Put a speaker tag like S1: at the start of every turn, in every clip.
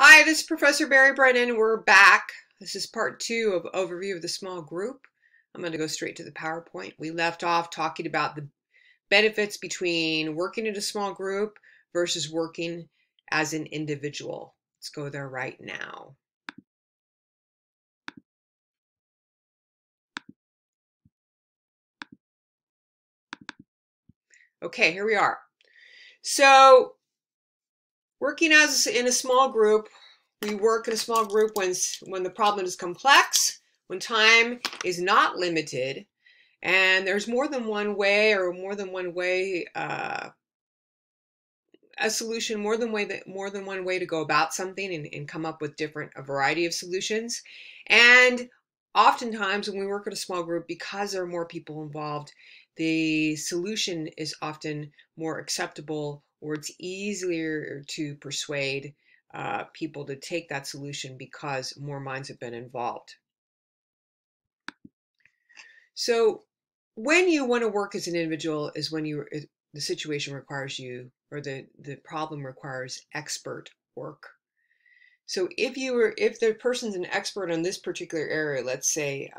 S1: Hi, this is Professor Barry Brennan. We're back. This is part 2 of overview of the small group. I'm going to go straight to the PowerPoint. We left off talking about the benefits between working in a small group versus working as an individual. Let's go there right now. Okay, here we are. So, working as in a small group, we work in a small group when the problem is complex, when time is not limited, and there's more than one way a solution, more than one way to go about something and come up with a variety of solutions. And oftentimes when we work in a small group, because there are more people involved, the solution is often more acceptable, or it's easier to persuade people to take that solution because more minds have been involved. So when you want to work as an individual is when the situation requires you, or the problem requires expert work. So if the person's an expert on this particular area, let's say,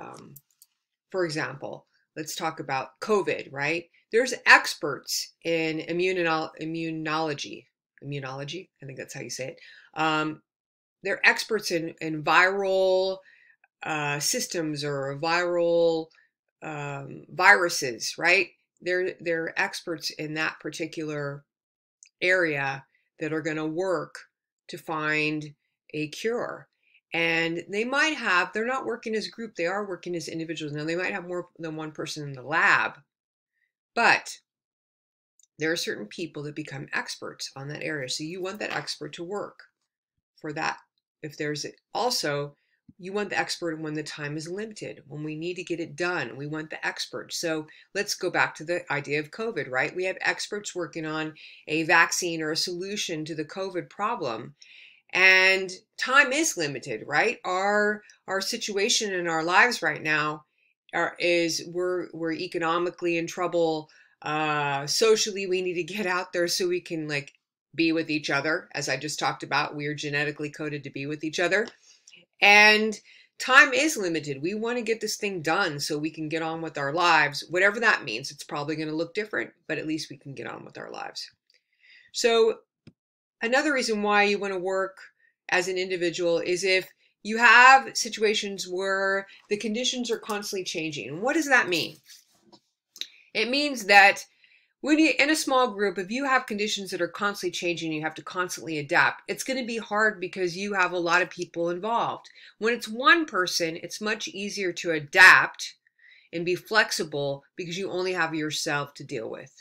S1: for example, let's talk about COVID, right? There's experts in immunology. I think that's how you say it. They're experts in viral systems or viral viruses, right? They're experts in that particular area that are going to work to find a cure. And they're not working as a group, they are working as individuals. Now, they might have more than one person in the lab, but there are certain people that become experts on that area. So you want that expert to work for that. If there's also, you want the expert when the time is limited, when we need to get it done, we want the expert. So let's go back to the idea of COVID, right? We have experts working on a vaccine or a solution to the COVID problem, and time is limited, right? Our situation in our lives right now is we're economically in trouble. Socially, we need to get out there so we can be with each other. As I just talked about, we are genetically coded to be with each other. And time is limited. We want to get this thing done so we can get on with our lives, whatever that means. It's probably going to look different, but at least we can get on with our lives. So another reason why you want to work as an individual is if you have situations where the conditions are constantly changing. And what does that mean? It means that when you're in a small group, if you have conditions that are constantly changing, you have to constantly adapt. It's going to be hard because you have a lot of people involved. When it's one person, it's much easier to adapt and be flexible because you only have yourself to deal with.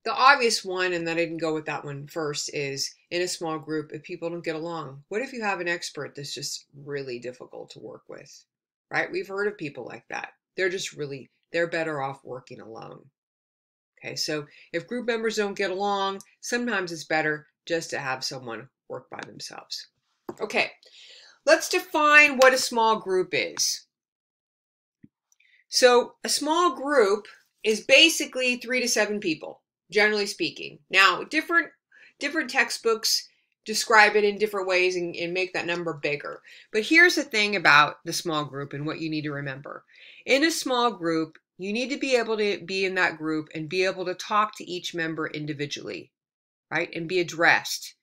S1: The obvious one, and then I didn't go with that one first, is in a small group, if people don't get along, what if you have an expert that's just really difficult to work with, right? We've heard of people like that. They're better off working alone. Okay, so if group members don't get along, sometimes it's better just to have someone work by themselves. Okay, let's define what a small group is. So a small group is basically 3 to 7 people, generally speaking. Now, different textbooks describe it in different ways and make that number bigger. But here's the thing about the small group and what you need to remember. In a small group, you need to be able to be in that group and be able to talk to each member individually, right? And be addressed.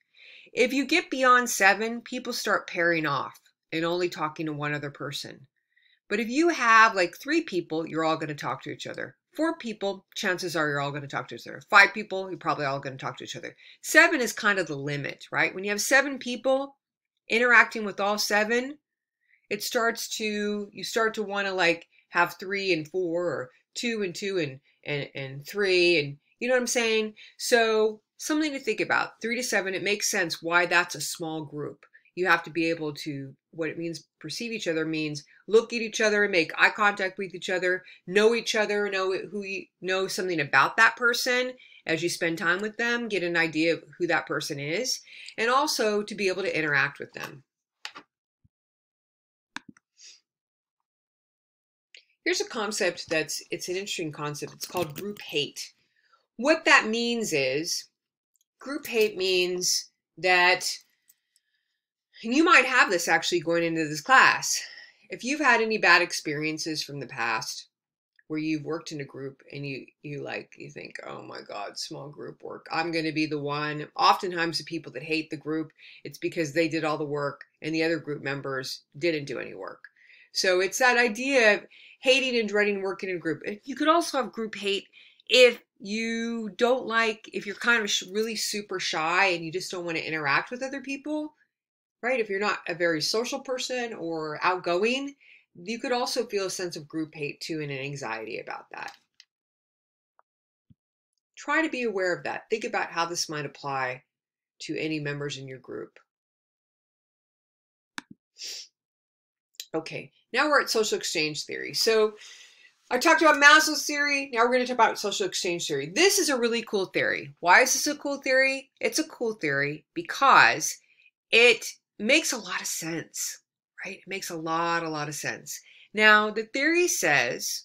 S1: If you get beyond 7, people start pairing off and only talking to one other person. But if you have 3 people, you're all going to talk to each other. 4 people, chances are you're all going to talk to each other. 5 people, you're probably all going to talk to each other. 7 is kind of the limit, right? When you have 7 people interacting with all 7, you start to want to have 3 and 4, or 2 and 2 and 3, and you know what I'm saying? So something to think about. 3 to 7, it makes sense why that's a small group. You have to be able to, what it means, perceive each other means look at each other, make eye contact with each other, know each other, know something about that person as you spend time with them, get an idea of who that person is, and also to be able to interact with them. Here's a concept it's an interesting concept. It's called group hate. What that means is group hate means that, and you might have this actually going into this class, if you've had any bad experiences from the past where you've worked in a group and you think, oh my God, small group work, I'm going to be the one. Oftentimes the people that hate the group, it's because they did all the work and the other group members didn't do any work. So it's that idea of hating and dreading working in a group. You could also have group hate if you don't like, if you're kind of really super shy and you just don't want to interact with other people, right? If you're not a very social person or outgoing, you could also feel a sense of group hate too and an anxiety about that. Try to be aware of that. Think about how this might apply to any members in your group. Okay, now we're at social exchange theory. So I talked about Maslow's theory. Now we're going to talk about social exchange theory. This is a really cool theory. Why is this a cool theory? It's a cool theory because it makes a lot of sense, right? It makes a lot of sense. Now, the theory says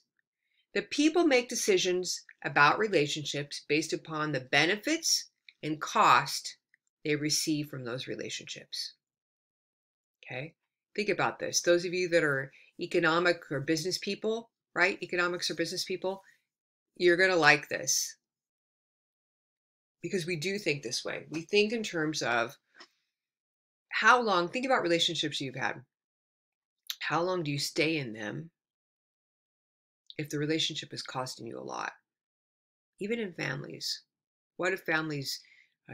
S1: that people make decisions about relationships based upon the benefits and cost they receive from those relationships. Okay? Think about this. Those of you that are economic or business people, right? Economics or business people, you're going to like this because we do think this way. We think in terms of how long, think about relationships you've had. How long do you stay in them if the relationship is costing you a lot? Even in families. What if families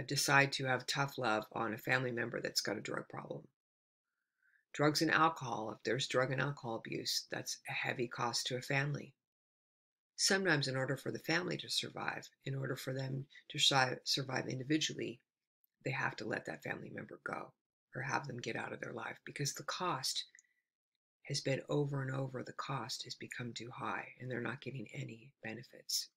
S1: decide to have tough love on a family member that's got a drug problem? Drugs and alcohol, if there's drug and alcohol abuse, that's a heavy cost to a family. Sometimes in order for the family to survive, in order for them to survive individually, they have to let that family member go or have them get out of their life because the cost has been over and over, the cost has become too high and they're not getting any benefits.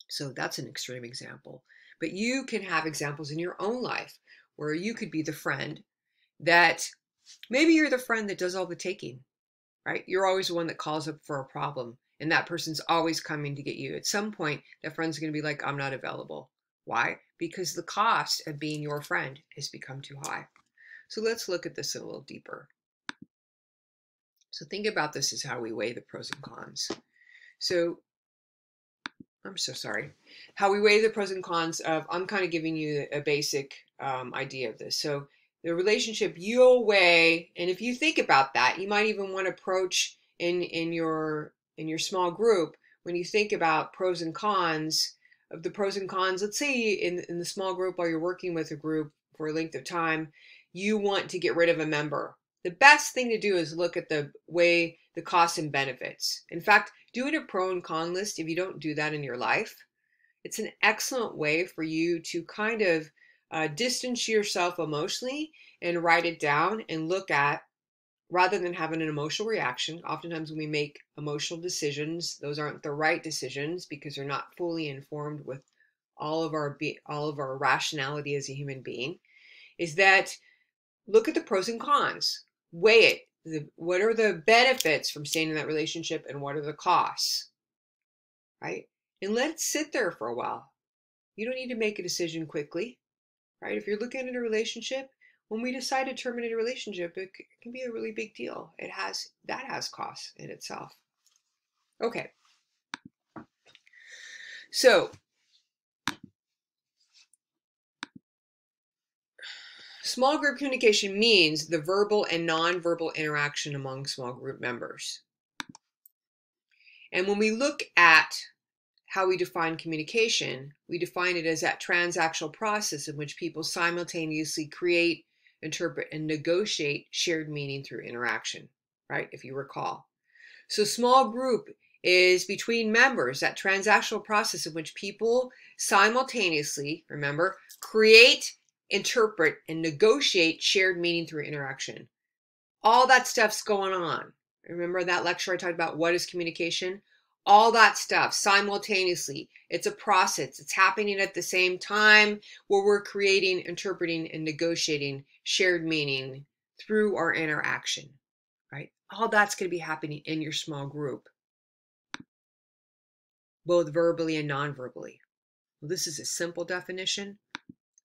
S1: So that's an extreme example. But you can have examples in your own life where you could be the friend that, maybe you're the friend that does all the taking, right? You're always the one that calls up for a problem and that person's always coming to get you. At some point, that friend's going to be like, I'm not available. Why? Because the cost of being your friend has become too high. So let's look at this a little deeper. So think about this as how we weigh the pros and cons. So I'm so sorry. How we weigh the pros and cons of, I'm kind of giving you a basic idea of this. So the relationship you'll weigh, and if you think about that, you might even want to approach in your small group, when you think about pros and cons, of the pros and cons, let's say in the small group while you're working with a group for a length of time, you want to get rid of a member. The best thing to do is look at the way the costs and benefits. In fact, doing a pro and con list, if you don't do that in your life, it's an excellent way for you to kind of distance yourself emotionally and write it down and look at, rather than having an emotional reaction. Oftentimes when we make emotional decisions, those aren't the right decisions because they're not fully informed with all of our rationality as a human being, is that look at the pros and cons, weigh it. What are the benefits from staying in that relationship and what are the costs, right? And let it sit there for a while. You don't need to make a decision quickly, right? If you're looking at a relationship, when we decide to terminate a relationship, it can be a really big deal. That has costs in itself. Okay. So small group communication means the verbal and nonverbal interaction among small group members. And when we look at how we define communication, we define it as that transactional process in which people simultaneously create, interpret, and negotiate shared meaning through interaction, right? If you recall. So small group is between members, that transactional process in which people simultaneously, remember, create, interpret, and negotiate shared meaning through interaction. All that stuff's going on. Remember that lecture I talked about, what is communication? All that stuff simultaneously. It's a process. It's happening at the same time where we're creating, interpreting, and negotiating shared meaning through our interaction, right? All that's going to be happening in your small group, both verbally and non-verbally. Well, this is a simple definition.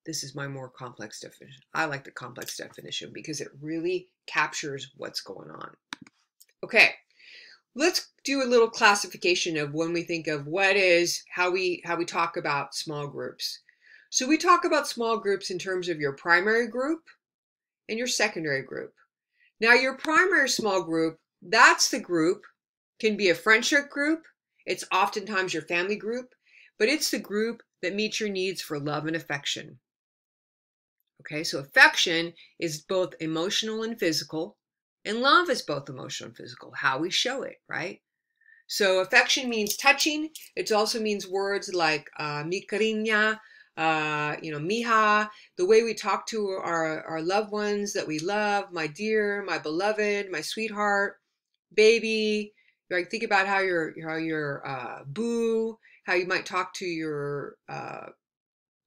S1: This is my more complex definition. I like the complex definition because it really captures what's going on. Okay, let's do a little classification of when we think of how we talk about small groups. So we talk about small groups in terms of your primary group and your secondary group. Now your primary small group, that's the group, can be a friendship group. It's oftentimes your family group, but it's the group that meets your needs for love and affection. Okay, so affection is both emotional and physical, and love is both emotional and physical, how we show it, right? So affection means touching. It also means words like mi cariña, mija, the way we talk to our loved ones that we love, my dear, my beloved, my sweetheart, baby. Like think about how your boo, how you might talk to your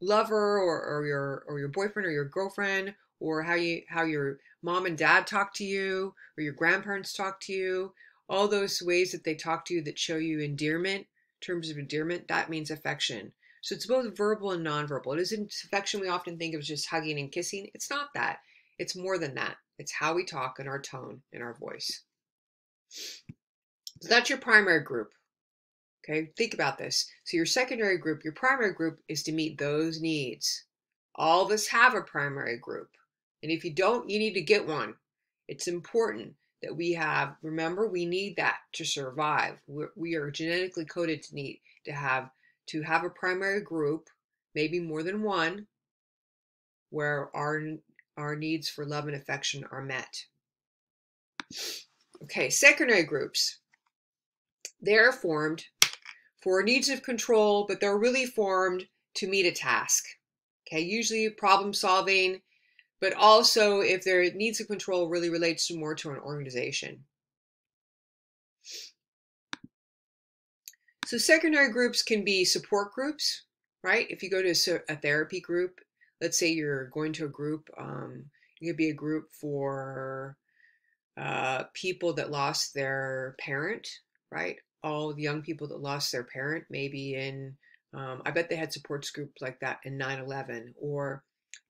S1: lover or your boyfriend or your girlfriend, or how your mom and dad talk to you or your grandparents talk to you. All those ways that they talk to you that show you endearment, terms of endearment, that means affection. So it's both verbal and nonverbal. It isn't affection we often think of as just hugging and kissing. It's not that. It's more than that. It's how we talk and our tone and our voice. So that's your primary group. Okay, think about this. So your secondary group, your primary group is to meet those needs. All of us have a primary group. And if you don't, you need to get one. It's important that we have, remember, we need that to survive. We are genetically coded to have a primary group, maybe more than one, where our needs for love and affection are met. Okay, secondary groups. They're formed for needs of control, but they're really formed to meet a task. Okay, usually problem solving, but also if their needs of control really relates more to an organization. So secondary groups can be support groups, right? If you go to a therapy group, let's say you're going to a group, it could be a group for people that lost their parent, right? All the young people that lost their parent, maybe I bet they had support groups like that in 9/11, or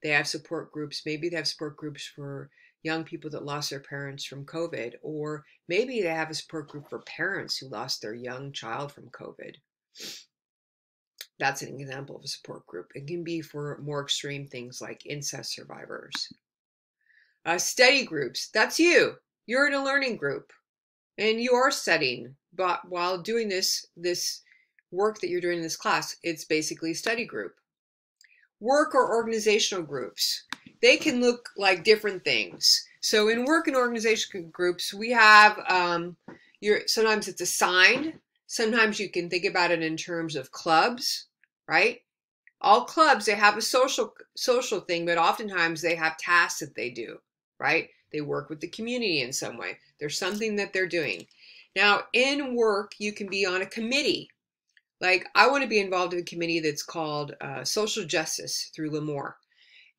S1: they have support groups, maybe they have support groups for young people that lost their parents from COVID, or maybe they have a support group for parents who lost their young child from COVID. That's an example of a support group. It can be for more extreme things like incest survivors. Study groups, that's you. You're in a learning group and you are studying, but while doing this work that you're doing in this class, it's basically a study group. Work or organizational groups, they can look like different things. So in work and organizational groups, we have, sometimes it's assigned, sometimes you can think about it in terms of clubs, right? All clubs, they have a social thing, but oftentimes they have tasks that they do, right? They work with the community in some way. There's something that they're doing. Now, in work, you can be on a committee. Like, I want to be involved in a committee that's called Social Justice through Lemoore.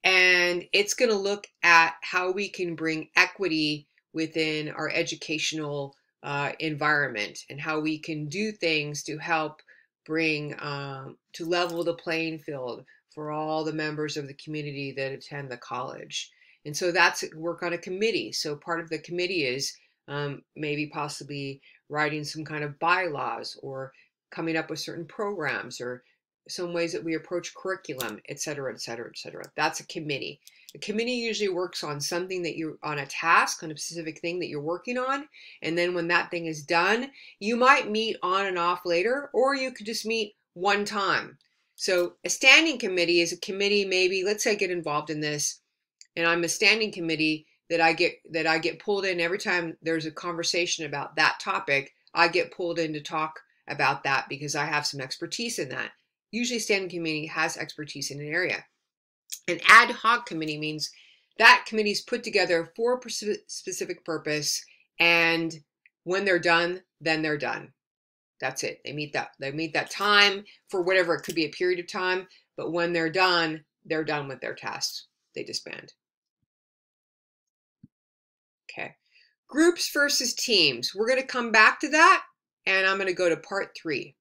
S1: And it's going to look at how we can bring equity within our educational environment and how we can do things to help bring, to level the playing field for all the members of the community that attend the college. And so that's work on a committee. So part of the committee is maybe possibly writing some kind of bylaws or coming up with certain programs or some ways that we approach curriculum, et cetera, et cetera, et cetera. That's a committee. A committee usually works on something that you're on a task, on a specific thing that you're working on. And then when that thing is done, you might meet on and off later, or you could just meet one time. So a standing committee is a committee, maybe, let's say I get involved in this, and I'm a standing committee that I get pulled in every time there's a conversation about that topic. I get pulled in to talk about that because I have some expertise in that. Usually a standing committee has expertise in an area. An ad hoc committee means that committee is put together for a specific purpose, and when they're done, then they're done. That's it. They meet that time for whatever, it could be a period of time, but when they're done with their tasks. They disband. Okay. Groups versus teams. We're going to come back to that, and I'm going to go to part 3.